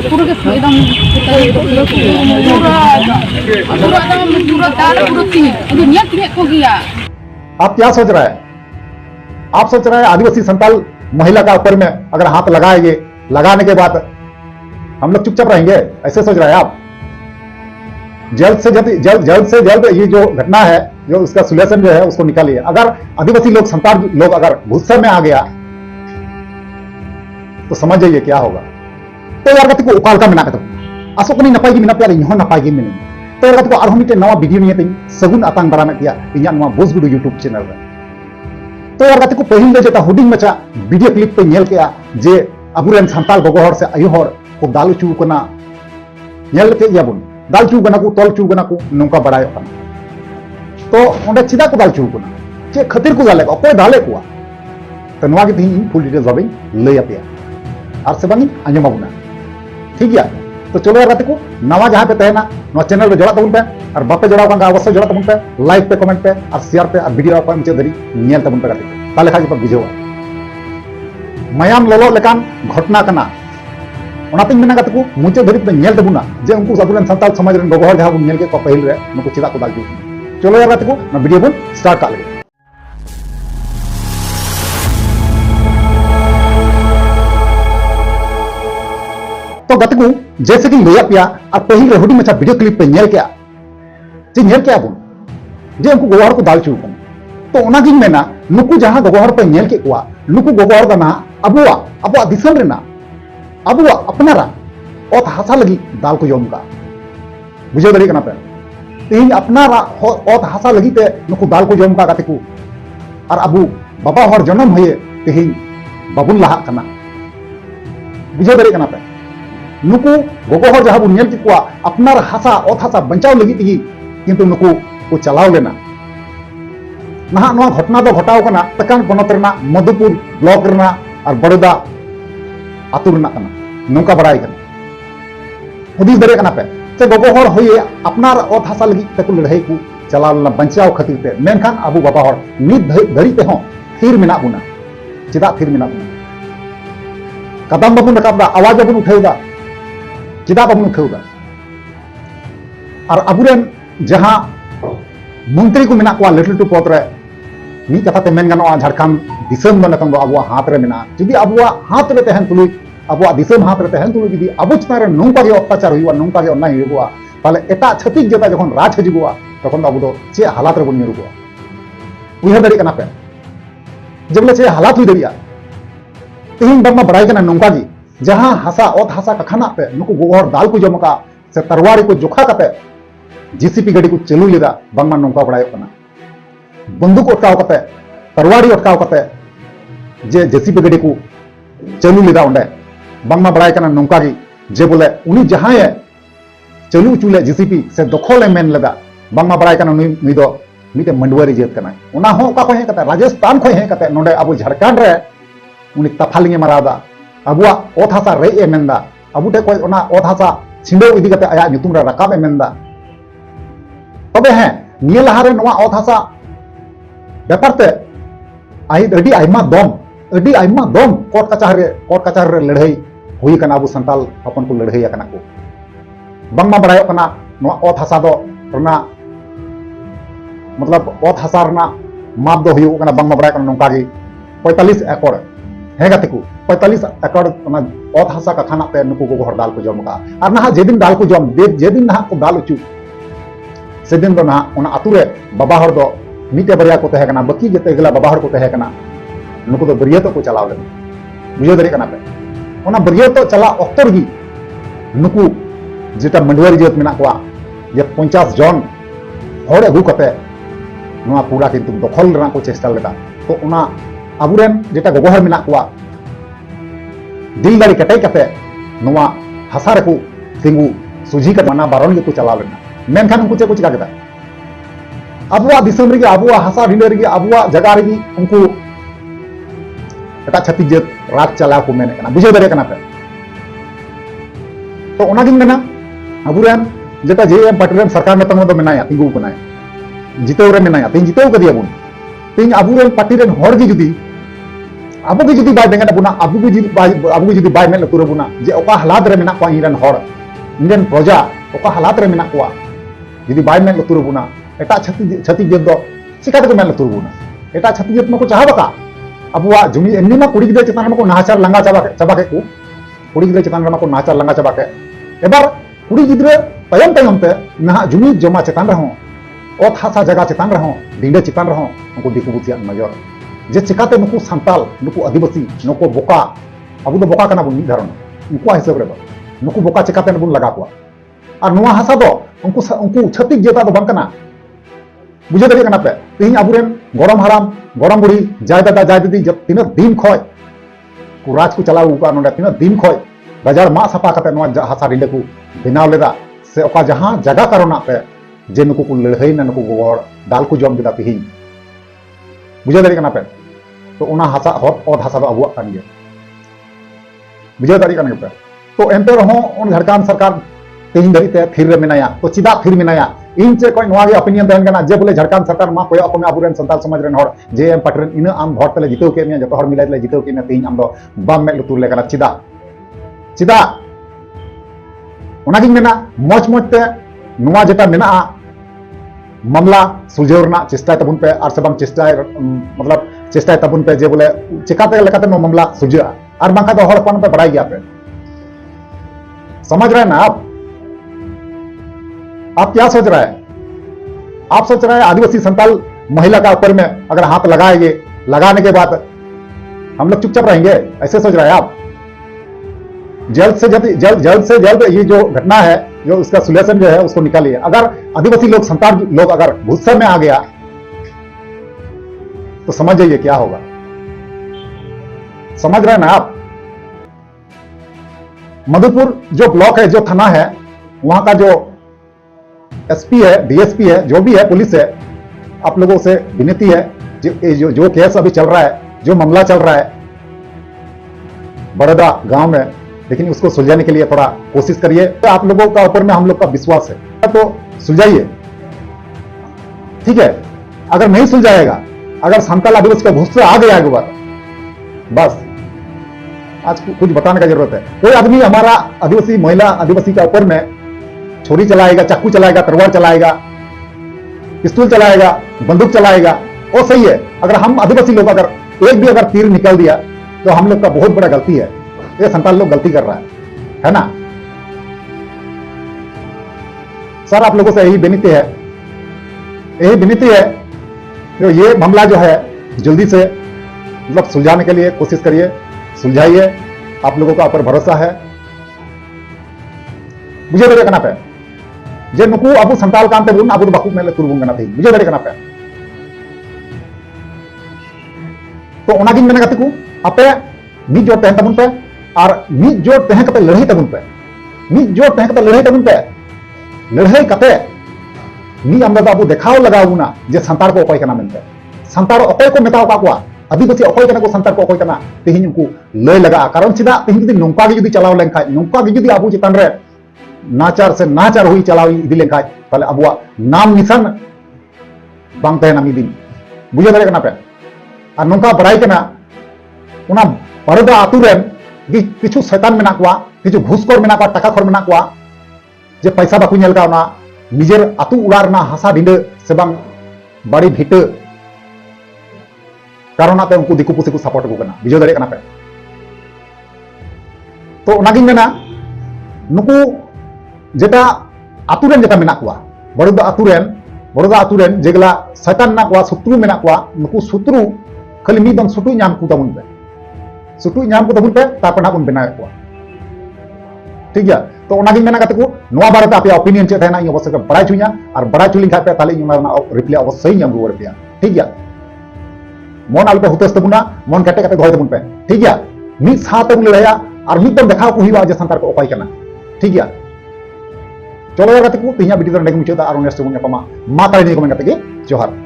पूरा के एकदम दुनिया को गया। आप क्या सोच रहा है? आप सोच रहे हैं आदिवासी संताल महिला का ऊपर में अगर हाथ लगाएंगे, लगाने के बाद हम लोग चुपचाप रहेंगे, ऐसे सोच रहे हैं आप? जल्द से जल्द ये जो घटना है, जो उसका सोल्यूशन जो है उसको निकालिए। अगर आदिवासी लोग, संताल लोग अगर गुस्से में आ गया तो समझ जाइए क्या होगा। तो यार को उकाल का मेना आसो को नपाई मेना पे इन नपाई मेन तो यार को आरो मिटे नवा वीडियो निये सगुन आतांग दाराम दिया इन्या नवा बोसगुडू यूट्यूब चैनल रे। तो यार को पहिल जेटा हुडिंग मचा वीडियो क्लिप पे नेल केया जे अबुरेन संताल गोगो हर से आयु हर को दाल चू कना नेल के याबुन दाल चू कना को तोल चू कना को नोंका बड़ाय कना। तो ओंडे चिदा को दाल चू कना चे खतिर को दाले को दाले को तो नवा के तीन फुल डिटेल्स बाबी लय अपया और से बानी आंजम बाबूना। ठीक है, तो चलो यार को नवा जहां पे तहना नवा चैनल रे जोड़ा तबुन पे और बापे जोड़ा का अवश्य जोड़ा तबुन पे, लाइक पे, कमेंट पे और शेयर पे और वीडियो पे नीचे धरी नेल तबुन पे गाते ताले खाजी पर बुझेवा मयाम लोलो लेकान घटना कना ओनातिन मेना गाते को मुचे धरी पे नेल तबुना जे उनको सबुरन संताल समाज रन गोगो जहां नेल के को पहिल रे नको चिदा को दाल जू। चलो यार गाते को ना वीडियो बन स्टार्ट कर ले। तो गत को जैसे कि लैया पिया और पहिल हुडी मचा वीडियो क्लिप पे नेल क्या जे नेल क्या बुन जे उनको गोगोहर को दाल चू कन तो ओना गिन मेना नुकु जहां गोगोहर पे नेल के कुआ नुकु गोगोहर दा ना अबुआ दिसम रेना अबुआ अपनारा ओत हासा लगी दाल को जोम का बुझे दरी कना पे तीन अपनारा ओत हासा लगी ते नुकु दाल को जोम का गत को और अबु बाबा हर जन्म होए तेही बाबुन लहा कना बुझे दरी कना पे नुकु गोगो हर जहां बुन नेल के कुआ अपनार हासा ओत हासा बंचाव लगी थी किंतु नुकु को चलाव लेना नहा नवा घटना दो घटाव कना तकान पनत रेना मधुपुर ब्लॉक रेना और बड़ौदा आतु रेना कना नौका बड़ाई कना हुदिस दरे कना पे से गोगो हर होए अपनार ओत हासा लगी तक लड़ाई को चलाव लेना बंचाव खातिर ते मेनखान अबु बाबा हर नित धरी ते हो थीर मेना बुना चिदा थीर मेना बुना कदम बाबुन रकाबदा आवाज बाबुन उठाउदा चिदा बाबुन उठाउदा और अबुरेन जहां मंत्री को मेना को लटू लटू पद रे मी कथा ते मेन गानोआ झारखंड दिसम दो नकम दो अबुआ हाथ रे मेना जुदी अबुआ हाथ रे तहन तुलुई अबुआ दिसम हाथ रे तहन तुलुई जुदी अबु चतान रे नोंका के अत्याचार हुआ नोंका के अन्याय हुआ ताले एटा छतिक जेता जखन राज हजुआ तखन अबु दो चे हालात रे बन निरुआ उइहा दरी कना पे जबले चे हालात हुई दरिया तेहिन बम्मा बड़ाई कना नोंका की जहां हासा ओत हासा का खाना पे नुकु गोगोहर दाल को जमका से तरवारी को जोखा कते जीसीपी गाड़ी को चलू लेदा बांगमा नोंका बड़ाय कना बंदूक अटकाव कते तरवारी अटकाव कते जे जीसीपी गाड़ी को चलू लेदा ओंडे बांगमा बड़ाय कना नोंका की जे बोले उनी जहां चलू चुले जीसीपी से दखल मेन लेदा बांगमा बड़ाय कना नुई दो मिटे मंडवारी जेत कना ओना हो का को हे कते राजस्थान खो हे कते नोंडे अबु झारखंड रे उनी तफालिंगे मारादा अबुआ ओत हासा रे ए मेंदा अबु टे कोई ओना ओत हासा छिंडो इदी कते आया नुतुम रे रकाब ए मेंदा तबे हैं निये लहारे नवा ओत हासा व्यापार ते आई अडी आइमा दम कोर्ट कचहरी रे लड़ाई हुई कना अबु संताल अपन को लड़ाई कना को बांगमा बड़ाय कना नवा ओत हासा दो रना मतलब ओत हासा रना माप दो हुई कना बांगमा बड़ाय कना नोंका गी 45 एकड़ है गते को 45 एकड़ ओत हासा का खाना पे नुकु को दाल को जम का और ना जेदिन दाल को जम जेदिन ना को दाल उचू सेदिन दो ना ओना आतु रे बाबा हर दो मिटे बरिया को तहे कना बाकी जते गला बाबा हर को तहे कना नुकु दो बरिया तो को चलाव ले बुझे दरे कना पे ओना बरिया तो चला अक्तर गी नुकु जेटा मंडवारी जेत मेना को जे 50 जन हर अगु कते नोआ पूरा किंतु दखल रना को चेष्टा लेदा तो ओना अबुरेन जेटा गोगोहर मेना को दिल दाड़ी कटाई कते नोआ हासा रे को तिंगु सुजी का मना बारन के को चलाव लेना मेनखान उनको चे को चिका केदा अबुआ दिसम रे अबुआ हासा ढिले रे अबुआ जगह रे उनको एटा छत्तीस जेत राज चला को मेने कना बुझे दरे कना पे तो ओना दिन मेना अबुरेन जेटा जेएम पार्टी सरकार में तंग दो मेनाया तिंगु कनाय जितेव रे मेनाया तीन जितेव कदिया बुन तीन अबुरेन पार्टी रेन हर गी जुदी अब जुदी बाय बेंगन बुना अब जुदी बाय मेन लुतुर बुना जे ओका हालात रे मेना को इनरन हर इनरन प्रजा ओका हालात रे मेना को जुदी बाय मेन लुतुर बुना एटा छती जत दो चिकाते को मेन लुतुर बुना एटा छती जत मको चाह बका अबुआ जुमी एमनी मा कुड़ी गिदरे चेतान मको नाचार लंगा चाबा के को कुड़ी गिदरे चेतान मको नाचार लंगा चाबा के एबार कुड़ी गिदरे तयम तयम ते ना जुमी जमा चेतान रहो ओत हासा जगह चेतान रहो डिंडे चेतान रहो उनको दिकु बुतिया नजर जे चिकाते नुकु सांताल नुकु आदिवासी नुकु बोका अब दो बोका कना बुन धारण उनको हिसाब रे नुकु बोका चिकाते बुन लगा को और नुआ हासा दो उनको छत्तीक जेता दो बंकना बुझे दाड़ी कना पे तीन अबुरेन गरम हराम गरम बुढ़ी जाय दादा जाय दीदी जब तीन दिन खय को राज को चलाऊ का नोडे तीन दिन खय बाजार मा सफा कते नुआ हासा डिंडे को बनाव लेदा से ओका जहां जगह कारणा पे जे नुकु को लड़ाई ना नुकु गोड़ दाल को जम दिदा तिही बुझे दाड़ी कना पे तो उना हासा हत और हासा दो अबुआ कान गया बुझे दाड़ी कना पे तो एंते रहो उन झारखंड सरकार तीन धरी ते थिर रे मेनाया तो चिदा थिर मेनाया इन चे कोई नोआ गे ओपिनियन तहन कना जे बोले झारखंड सरकार मा कोय अपने अबुरेन संताल समाज रेन हर जे एम पाटरेन इन आम भोट तले जितेव के मिया जतो हर मिलाय तले जितेव के मिया तीन आम दो बाम में लुतुर ले कना चिदा ओनागिन मेना मौज मौज ते नोआ जेटा मेना मामला सुलझाव चेष्टा तबुन पे और से चेष्टा मतलब चेष्टा तबुन पे जे बोले चिकाते लेकाते नो मामला सुलझा और बांका तो हर अपन पे बड़ाई गया पे समझ रहे हैं ना आप क्या सोच रहे हैं आप सोच रहे हैं आदिवासी संताल महिला का ऊपर में अगर हाथ लगाएंगे लगाने के बाद हम लोग चुपचाप रहेंगे ऐसे सोच रहे हैं आप जल्द से जल्द ये जो घटना है जो उसका सोल्यूशन जो है उसको निकालिए अगर आदिवासी लोग संताल लोग अगर गुस्से में आ गया तो समझ जाइए क्या होगा समझ रहे हैं ना आप मधुपुर जो ब्लॉक है जो थाना है वहां का जो एसपी है डीएसपी है जो भी है पुलिस है आप लोगों से विनती है जो केस अभी चल रहा है जो मामला चल रहा है बड़ौदा गांव में लेकिन उसको सुलझाने के लिए थोड़ा कोशिश करिए तो आप लोगों का ऊपर में हम लोग का विश्वास है तो सुलझाइए ठीक है अगर नहीं सुलझाएगा अगर संताल आदिवासी का गुस्सा आ गया है बस आज कुछ बताने का जरूरत है कोई आदमी हमारा आदिवासी महिला आदिवासी का ऊपर में छुरी चलाएगा चाकू चलाएगा तलवार चलाएगा पिस्तौल चलाएगा बंदूक चलाएगा वो सही है अगर हम आदिवासी लोग अगर एक भी अगर तीर निकल दिया तो हम लोग का बहुत बड़ा गलती है ये संताल लोग गलती कर रहा है ना सर आप लोगों से यही विनती है जो ये मामला जो है जल्दी से मतलब सुलझाने के लिए कोशिश करिए सुलझाइए आप लोगों का ऊपर भरोसा है बुझे दे कना पे जे नुकु अबु संताल कांते बुन अबु बाकु मेले तुरबुन कना थी बुझे दे कना पे तो ओना गिन मेना कते को आपे मिद जोड़ तहन तबुन पे और मिद जोड़ तहन कते लड़ाई तबुन पे मिद जोड़ तहन कते लड़ाई तबुन पे लड़ाई कते मी आमदा अबु देखाव लगावुना जे संताल को अकय कना मेनते संताल अकय को मेताव का को आदिवासी अकय कना को संताल को अकय कना तेहिन उनको लय लगा कारण चिदा तेहिन जदि नोंका गे जदि चलाव लेनखा नोंका गे जदि अबु चितान रे नाचार से नाचार हुई चलाव इदी लेनखा ताले अबुआ नाम निशान बांग तहना मी दिन बुझे दारे कना पे और नोंका बड़ाई कना उना बड़ौदा आतु रेन किछु शैतान मेना कोआ किछु घुसखोर मेना कोआ टाका खर मेना कोआ जे पैसा बाकु नेल का उना निजेर आतु उड़ार ना हासा ढिंडे से बांग बाड़ी भिटे कारण पे उनको दिकु पुसी को सपोर्ट को करना बुझे दारे कना पे तो उनागिन मेना नुकु जेटा आतु रेन जेटा मेना कोआ बड़ौदा आतु रेन जेगला शैतान मेना कोआ शत्रु मेना कोआ नुकु शत्रु खाली मिदम सुटु नाम को तबुन पे सुटु नाम को तबुन पे तापर ना बुन बनाए कोआ ठीक है तो उनागिन मेना कते को नोआ बारे पे ओपिनियन चे थाना अवश्य बड़ा चुइया और बड़ा चुलिन खा पे ताले इना रिप्लाई अवश्य नाम रुवर पे ठीक है मन आलपे हुतस तबुना मन कटे कटे दोय तबुन पे ठीक है मी साथ बुन लया और मिदम देखाव को हुआ जे संतार को अकय कना ठीक है चलो कते को तिया वीडियो रे मुचादा और नेक्स्ट बुन मा ताले नि कमेंट कते जोहार।